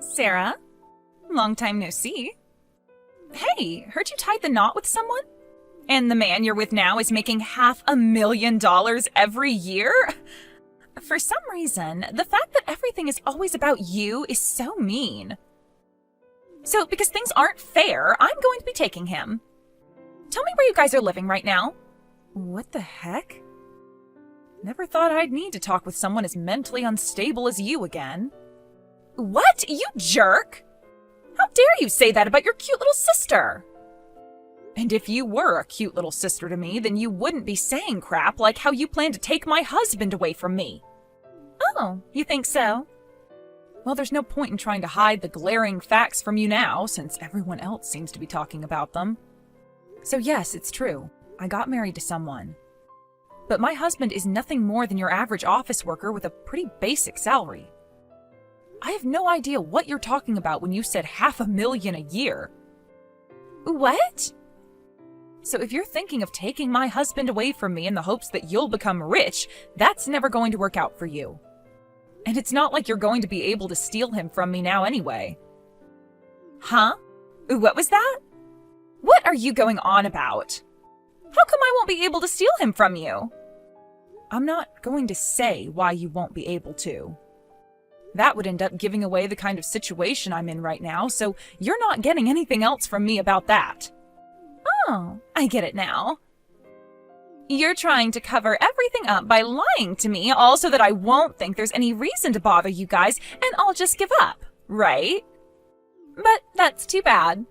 Sarah, long time no see. Hey, heard you tied the knot with someone? And the man you're with now is making $500,000 every year? For some reason, the fact that everything is always about you is so mean. So, because things aren't fair, I'm going to be taking him. Tell me where you guys are living right now. What the heck? Never thought I'd need to talk with someone as mentally unstable as you again. What? You jerk! How dare you say that about your cute little sister? And if you were a cute little sister to me, then you wouldn't be saying crap like how you plan to take my husband away from me. Oh, you think so? Well, there's no point in trying to hide the glaring facts from you now, since everyone else seems to be talking about them. So yes, it's true. I got married to someone. But my husband is nothing more than your average office worker with a pretty basic salary. I have no idea what you're talking about when you said $500,000 a year. What? So if you're thinking of taking my husband away from me in the hopes that you'll become rich, that's never going to work out for you. And it's not like you're going to be able to steal him from me now anyway. Huh? What was that? What are you going on about? How come I won't be able to steal him from you? I'm not going to say why you won't be able to. That would end up giving away the kind of situation I'm in right now, so you're not getting anything else from me about that. Oh, I get it now. You're trying to cover everything up by lying to me, all so that I won't think there's any reason to bother you guys, and I'll just give up, right? But that's too bad.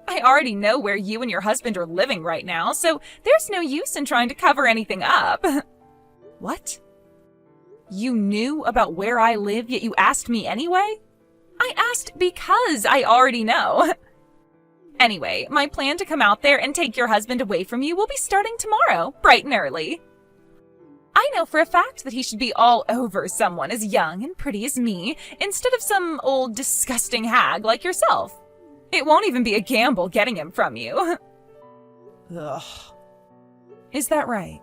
I already know where you and your husband are living right now, so there's no use in trying to cover anything up. What? You knew about where I live, yet you asked me anyway? I asked because I already know. Anyway, my plan to come out there and take your husband away from you will be starting tomorrow, bright and early. I know for a fact that he should be all over someone as young and pretty as me, instead of some old disgusting hag like yourself. It won't even be a gamble getting him from you. Ugh. Is that right?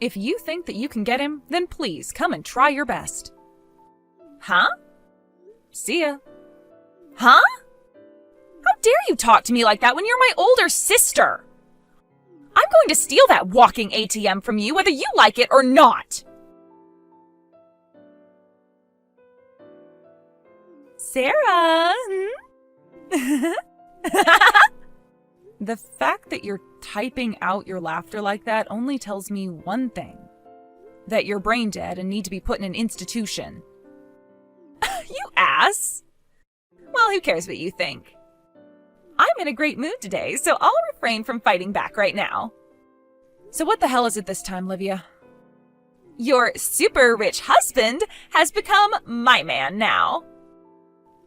If you think that you can get him, then please come and try your best. Huh? See ya. Huh? How dare you talk to me like that when you're my older sister? I'm going to steal that walking ATM from you whether you like it or not. Sarah? The fact that you're typing out your laughter like that only tells me one thing. That you're brain dead and need to be put in an institution. You ass! Well, who cares what you think? I'm in a great mood today, so I'll refrain from fighting back right now. So what the hell is it this time, Livia? Your super rich husband has become my man now.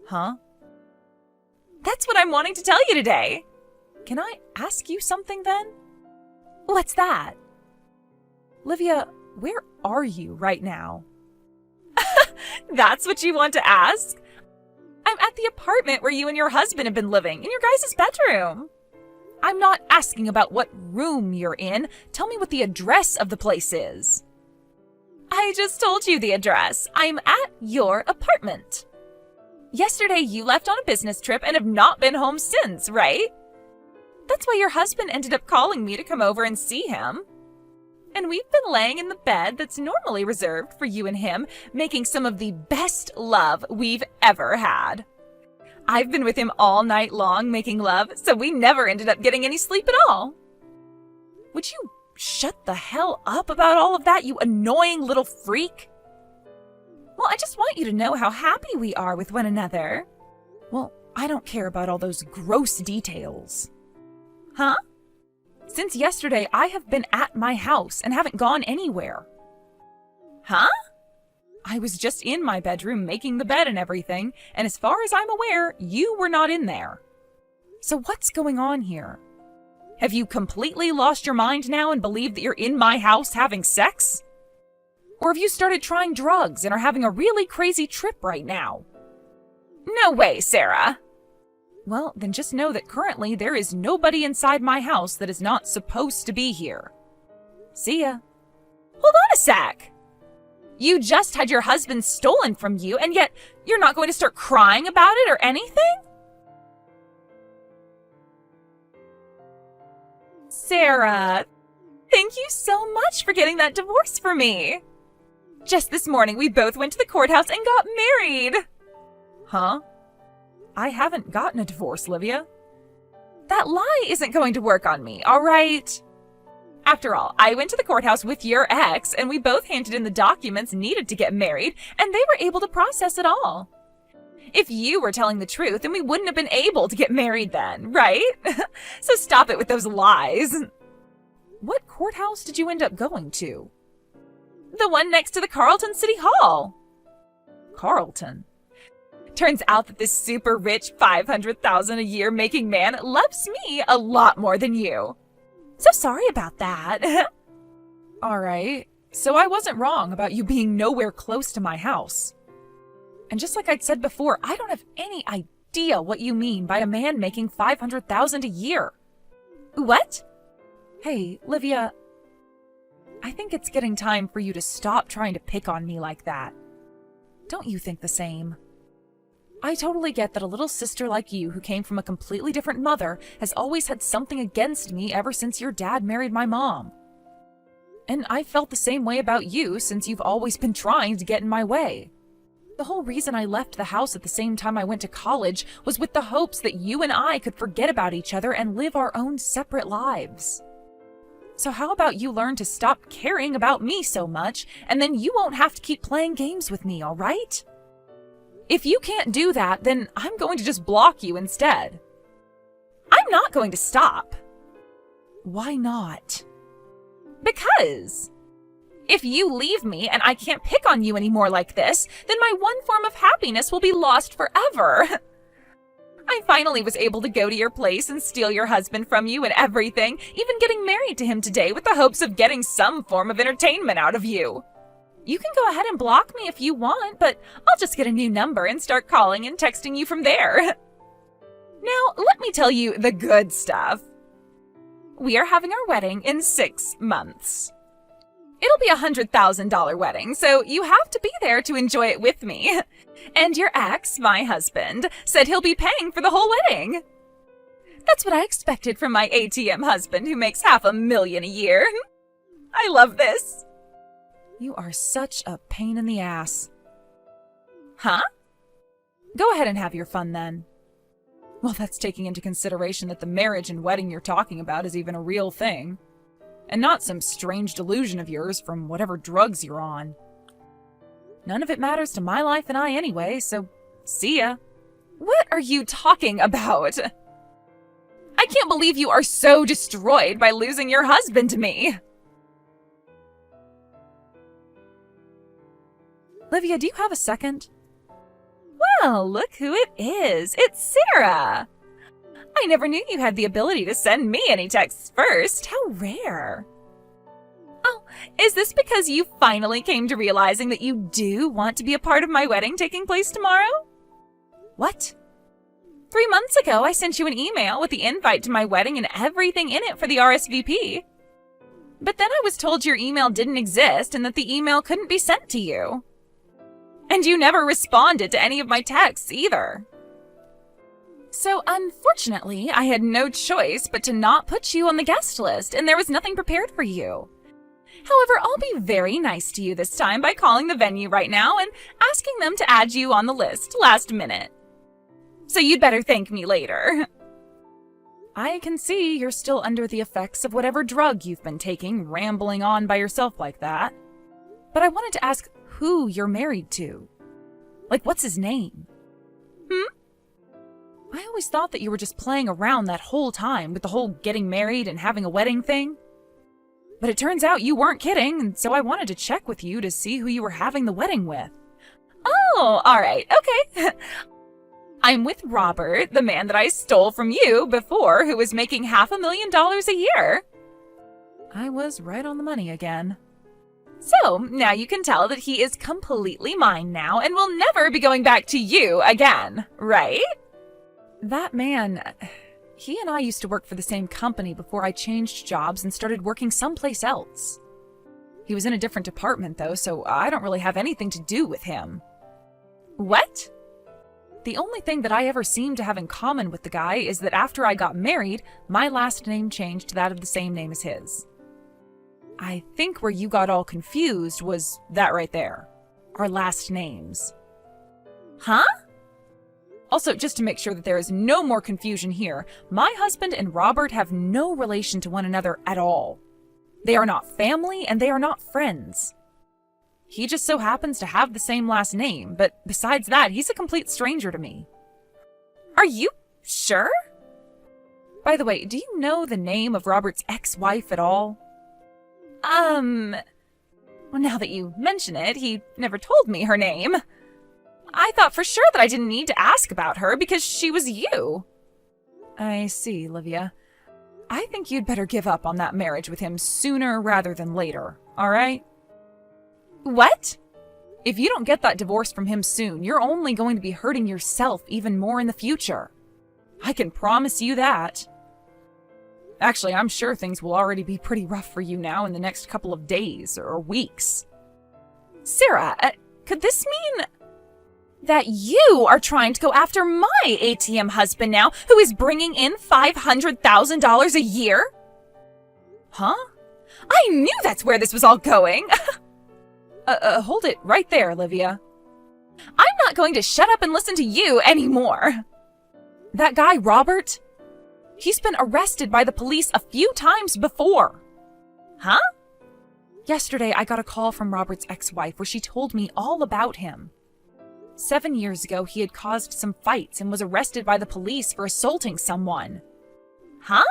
Huh? That's what I'm wanting to tell you today. Can I ask you something then? What's that? Livia, where are you right now? That's what you want to ask? I'm at the apartment where you and your husband have been living, in your guys' bedroom. I'm not asking about what room you're in. Tell me what the address of the place is. I just told you the address. I'm at your apartment. Yesterday you left on a business trip and have not been home since, right? That's why your husband ended up calling me to come over and see him. And we've been laying in the bed that's normally reserved for you and him, making some of the best love we've ever had. I've been with him all night long making love, so we never ended up getting any sleep at all. Would you shut the hell up about all of that, you annoying little freak? Well, I just want you to know how happy we are with one another. Well, I don't care about all those gross details. Huh? Since yesterday, I have been at my house and haven't gone anywhere. Huh? I was just in my bedroom making the bed and everything, and as far as I'm aware, you were not in there. So what's going on here? Have you completely lost your mind now and believe that you're in my house having sex? Or have you started trying drugs and are having a really crazy trip right now? No way, Sarah. Well, then just know that currently there is nobody inside my house that is not supposed to be here. See ya. Hold on a sec. You just had your husband stolen from you, and yet you're not going to start crying about it or anything? Sarah, thank you so much for getting that divorce for me. Just this morning, we both went to the courthouse and got married. Huh? I haven't gotten a divorce, Livia. That lie isn't going to work on me, all right? After all, I went to the courthouse with your ex, and we both handed in the documents needed to get married, and they were able to process it all. If you were telling the truth, then we wouldn't have been able to get married then, right? So stop it with those lies. What courthouse did you end up going to? The one next to the Carlton City Hall. Carlton? Turns out that this super rich $500,000 a year making man loves me a lot more than you. So sorry about that. All right, so I wasn't wrong about you being nowhere close to my house. And just like I'd said before, I don't have any idea what you mean by a man making $500,000 a year. What? Hey, Livia, I think it's getting time for you to stop trying to pick on me like that. Don't you think the same? I totally get that a little sister like you who came from a completely different mother has always had something against me ever since your dad married my mom. And I felt the same way about you since you've always been trying to get in my way. The whole reason I left the house at the same time I went to college was with the hopes that you and I could forget about each other and live our own separate lives. So how about you learn to stop caring about me so much, and then you won't have to keep playing games with me, all right? If you can't do that, then I'm going to just block you instead. I'm not going to stop. Why not? Because if you leave me and I can't pick on you anymore like this, then my one form of happiness will be lost forever. I finally was able to go to your place and steal your husband from you and everything, even getting married to him today with the hopes of getting some form of entertainment out of you. You can go ahead and block me if you want, but I'll just get a new number and start calling and texting you from there. Now, let me tell you the good stuff. We are having our wedding in 6 months. It'll be a $100,000 wedding, so you have to be there to enjoy it with me. And your ex, my husband, said he'll be paying for the whole wedding. That's what I expected from my ATM husband who makes $500,000 a year. I love this. You are such a pain in the ass. Huh? Go ahead and have your fun then. Well, that's taking into consideration that the marriage and wedding you're talking about is even a real thing. And not some strange delusion of yours from whatever drugs you're on. None of it matters to my life and I anyway, so see ya. What are you talking about? I can't believe you are so destroyed by losing your husband to me. Livia, do you have a second? Well, look who it is. It's Sarah. I never knew you had the ability to send me any texts first. How rare. Oh, is this because you finally came to realizing that you do want to be a part of my wedding taking place tomorrow? What? 3 months ago, I sent you an email with the invite to my wedding and everything in it for the RSVP. But then I was told your email didn't exist and that the email couldn't be sent to you. And you never responded to any of my texts either. So unfortunately, I had no choice but to not put you on the guest list, and there was nothing prepared for you. However, I'll be very nice to you this time by calling the venue right now and asking them to add you on the list last minute. So you'd better thank me later. I can see you're still under the effects of whatever drug you've been taking, rambling on by yourself like that. But I wanted to ask who you're married to. Like, what's his name? I always thought that you were just playing around that whole time with the whole getting married and having a wedding thing. But it turns out you weren't kidding, and so I wanted to check with you to see who you were having the wedding with. Oh, all right, okay. I'm with Robert, the man that I stole from you before, who was making $500,000 a year. I was right on the money again. So, now you can tell that he is completely mine now and will never be going back to you again, right? That man, he and I used to work for the same company before I changed jobs and started working someplace else. He was in a different department, though, so I don't really have anything to do with him. What? The only thing that I ever seem to have in common with the guy is that after I got married, my last name changed to that of the same name as his. I think where you got all confused was that right there. Our last names. Huh? Also, just to make sure that there is no more confusion here, my husband and Robert have no relation to one another at all. They are not family and they are not friends. He just so happens to have the same last name, but besides that, he's a complete stranger to me. Are you sure? By the way, do you know the name of Robert's ex-wife at all? Well, now that you mention it, he never told me her name. I thought for sure that I didn't need to ask about her because she was you. I see, Livia. I think you'd better give up on that marriage with him sooner rather than later, all right? What? If you don't get that divorce from him soon, you're only going to be hurting yourself even more in the future. I can promise you that. Actually, I'm sure things will already be pretty rough for you now in the next couple of days or weeks. Sarah, could this mean that you are trying to go after my ATM husband now, who is bringing in $500,000 a year? Huh? I knew that's where this was all going. Hold it right there, Livia. I'm not going to shut up and listen to you anymore. That guy, Robert, he's been arrested by the police a few times before. Huh? Yesterday, I got a call from Robert's ex-wife where she told me all about him. 7 years ago, he had caused some fights and was arrested by the police for assaulting someone. Huh?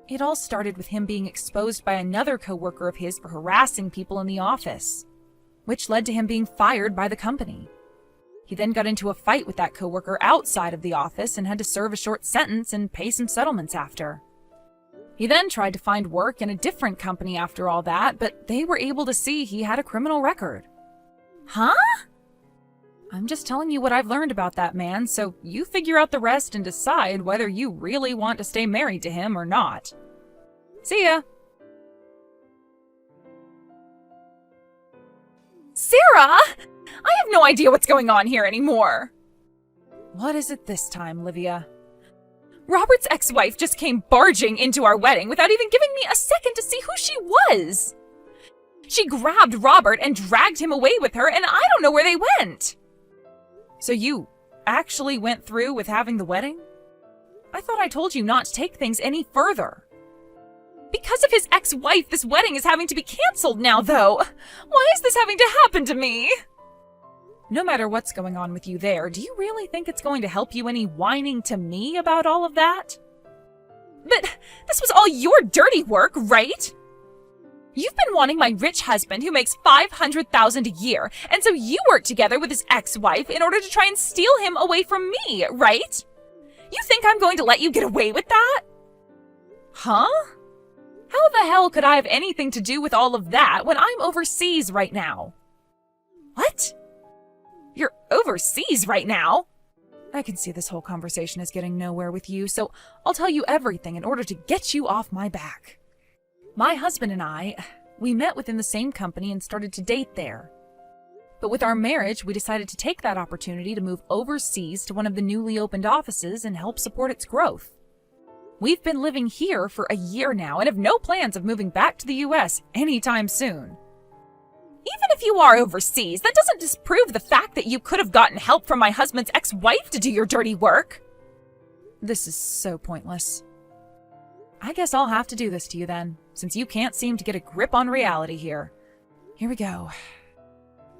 It all started with him being exposed by another coworker of his for harassing people in the office, which led to him being fired by the company. He then got into a fight with that coworker outside of the office and had to serve a short sentence and pay some settlements after. He then tried to find work in a different company after all that, but they were able to see he had a criminal record. Huh? I'm just telling you what I've learned about that man, so you figure out the rest and decide whether you really want to stay married to him or not. See ya! Sarah! I have no idea what's going on here anymore! What is it this time, Livia? Robert's ex-wife just came barging into our wedding without even giving me a second to see who she was! She grabbed Robert and dragged him away with her, and I don't know where they went! So you actually went through with having the wedding? I thought I told you not to take things any further. Because of his ex-wife, this wedding is having to be canceled now, though. Why is this having to happen to me? No matter what's going on with you there, do you really think it's going to help you any whining to me about all of that? But this was all your dirty work, right? You've been wanting my rich husband who makes $500,000 a year, and so you worked together with his ex-wife in order to try and steal him away from me, right? You think I'm going to let you get away with that? Huh? How the hell could I have anything to do with all of that when I'm overseas right now? What? You're overseas right now? I can see this whole conversation is getting nowhere with you, so I'll tell you everything in order to get you off my back. My husband and I, we met within the same company and started to date there. But with our marriage, we decided to take that opportunity to move overseas to one of the newly opened offices and help support its growth. We've been living here for a year now and have no plans of moving back to the US anytime soon. Even if you are overseas, that doesn't disprove the fact that you could have gotten help from my husband's ex-wife to do your dirty work. This is so pointless. I guess I'll have to do this to you then, since you can't seem to get a grip on reality here. Here we go.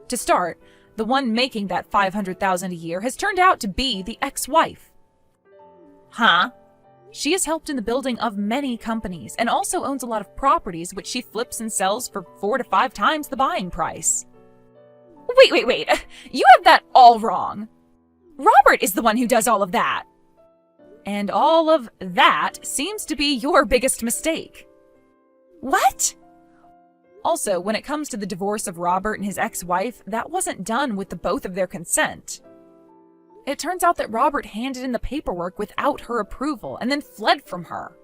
To start, the one making that $500,000 a year has turned out to be the ex-wife. Huh? She has helped in the building of many companies and also owns a lot of properties which she flips and sells for 4 to 5 times the buying price. Wait. You have that all wrong. Robert is the one who does all of that. And all of that seems to be your biggest mistake. What? Also, when it comes to the divorce of Robert and his ex-wife, that wasn't done with the both of their consent. It turns out that Robert handed in the paperwork without her approval and then fled from her.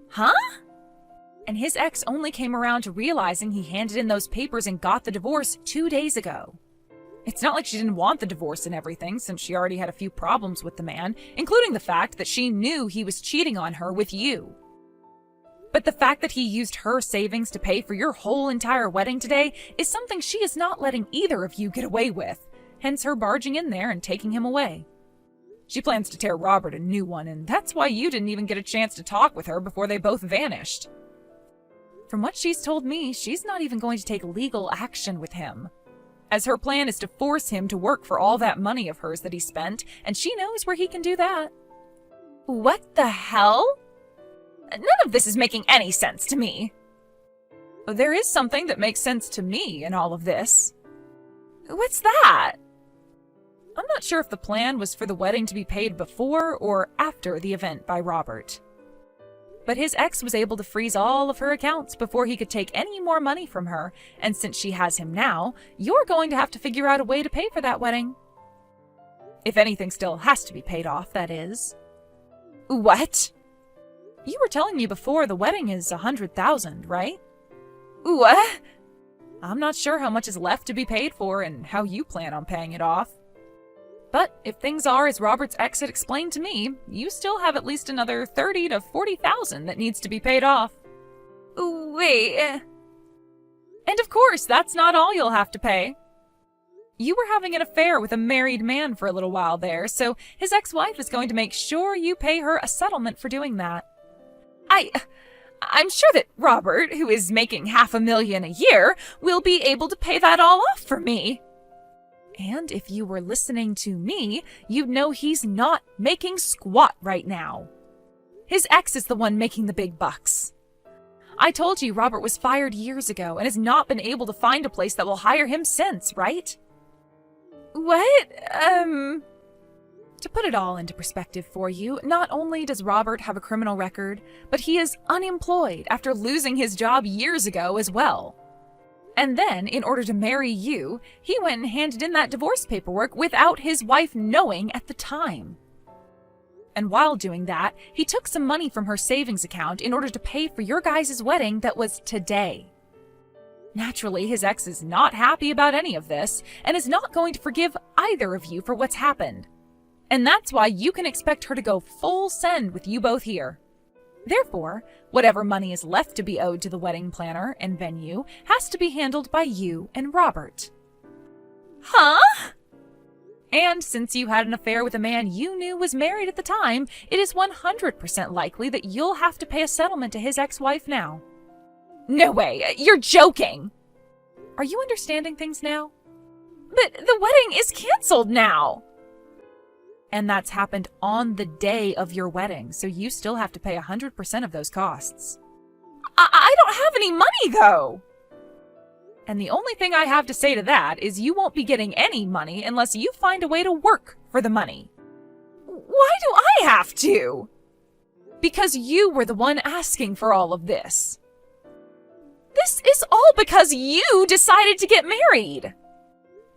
Huh? and his ex only came around to realizing he handed in those papers and got the divorce 2 days ago. It's not like she didn't want the divorce and everything, since she already had a few problems with the man, including the fact that she knew he was cheating on her with you. But the fact that he used her savings to pay for your whole entire wedding today is something she is not letting either of you get away with, hence her barging in there and taking him away. She plans to tear Robert a new one, and that's why you didn't even get a chance to talk with her before they both vanished. From what she's told me, she's not even going to take legal action with him, as her plan is to force him to work for all that money of hers that he spent, and she knows where he can do that. What the hell? None of this is making any sense to me. There is something that makes sense to me in all of this. What's that? I'm not sure if the plan was for the wedding to be paid before or after the event by Robert. But his ex was able to freeze all of her accounts before he could take any more money from her, and since she has him now, you're going to have to figure out a way to pay for that wedding. If anything still has to be paid off, that is. What? You were telling me before the wedding is $100,000, right? What? I'm not sure how much is left to be paid for and how you plan on paying it off. But if things are as Robert's ex had explained to me, you still have at least another $30,000 to $40,000 that needs to be paid off. Wait. And of course, that's not all you'll have to pay. You were having an affair with a married man for a little while there, so his ex-wife is going to make sure you pay her a settlement for doing that. I'm sure that Robert, who is making $500,000 a year, will be able to pay that all off for me. And if you were listening to me, you'd know he's not making squat right now. His ex is the one making the big bucks. I told you Robert was fired years ago and has not been able to find a place that will hire him since, right? What? To put it all into perspective for you, not only does Robert have a criminal record, but he is unemployed after losing his job years ago as well. And then, in order to marry you, he went and handed in that divorce paperwork without his wife knowing at the time. And while doing that, he took some money from her savings account in order to pay for your guys' wedding that was today. Naturally, his ex is not happy about any of this, and is not going to forgive either of you for what's happened. And that's why you can expect her to go full send with you both here. Therefore, whatever money is left to be owed to the wedding planner and venue has to be handled by you and Robert. Huh? And since you had an affair with a man you knew was married at the time, it is 100% likely that you'll have to pay a settlement to his ex-wife now. No way, you're joking! Are you understanding things now? But the wedding is canceled now! And that's happened on the day of your wedding, so you still have to pay 100% of those costs. I don't have any money, though! And the only thing I have to say to that is you won't be getting any money unless you find a way to work for the money. Why do I have to? Because you were the one asking for all of this. This is all because you decided to get married!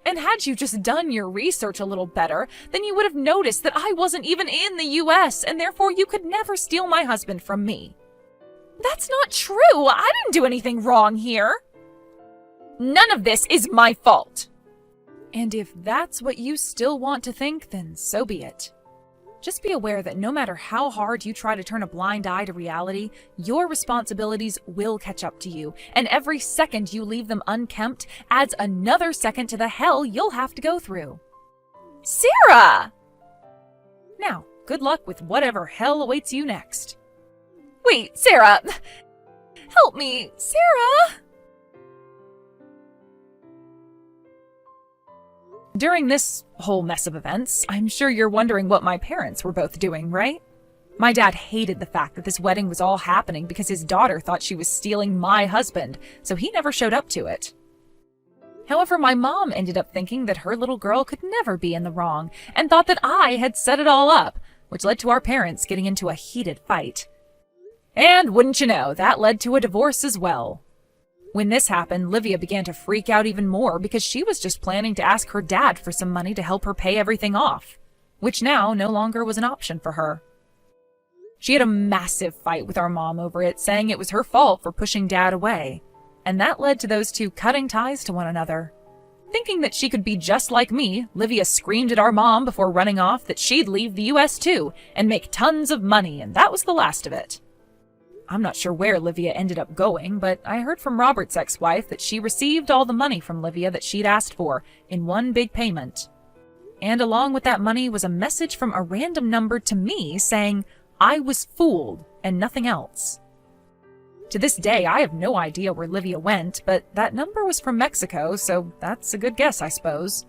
And had you just done your research a little better, then you would have noticed that I wasn't even in the US, and therefore you could never steal my husband from me. That's not true! I didn't do anything wrong here! None of this is my fault! And if that's what you still want to think, then so be it. Just be aware that no matter how hard you try to turn a blind eye to reality, your responsibilities will catch up to you, and every second you leave them unkempt adds another second to the hell you'll have to go through. Sarah! Now, good luck with whatever hell awaits you next. Wait, Sarah! Help me, Sarah! During this whole mess of events, I'm sure you're wondering what my parents were both doing, right? My dad hated the fact that this wedding was all happening because his daughter thought she was stealing my husband, so he never showed up to it. However, my mom ended up thinking that her little girl could never be in the wrong, and thought that I had set it all up, which led to our parents getting into a heated fight. And wouldn't you know, that led to a divorce as well. When this happened, Livia began to freak out even more because she was just planning to ask her dad for some money to help her pay everything off, which now no longer was an option for her. She had a massive fight with our mom over it, saying it was her fault for pushing Dad away. And that led to those two cutting ties to one another. Thinking that she could be just like me, Livia screamed at our mom before running off that she'd leave the US too and make tons of money, and that was the last of it. I'm not sure where Livia ended up going, but I heard from Robert's ex-wife that she received all the money from Livia that she'd asked for in one big payment. And along with that money was a message from a random number to me saying I was fooled and nothing else. To this day, I have no idea where Livia went, but that number was from Mexico, so that's a good guess, I suppose.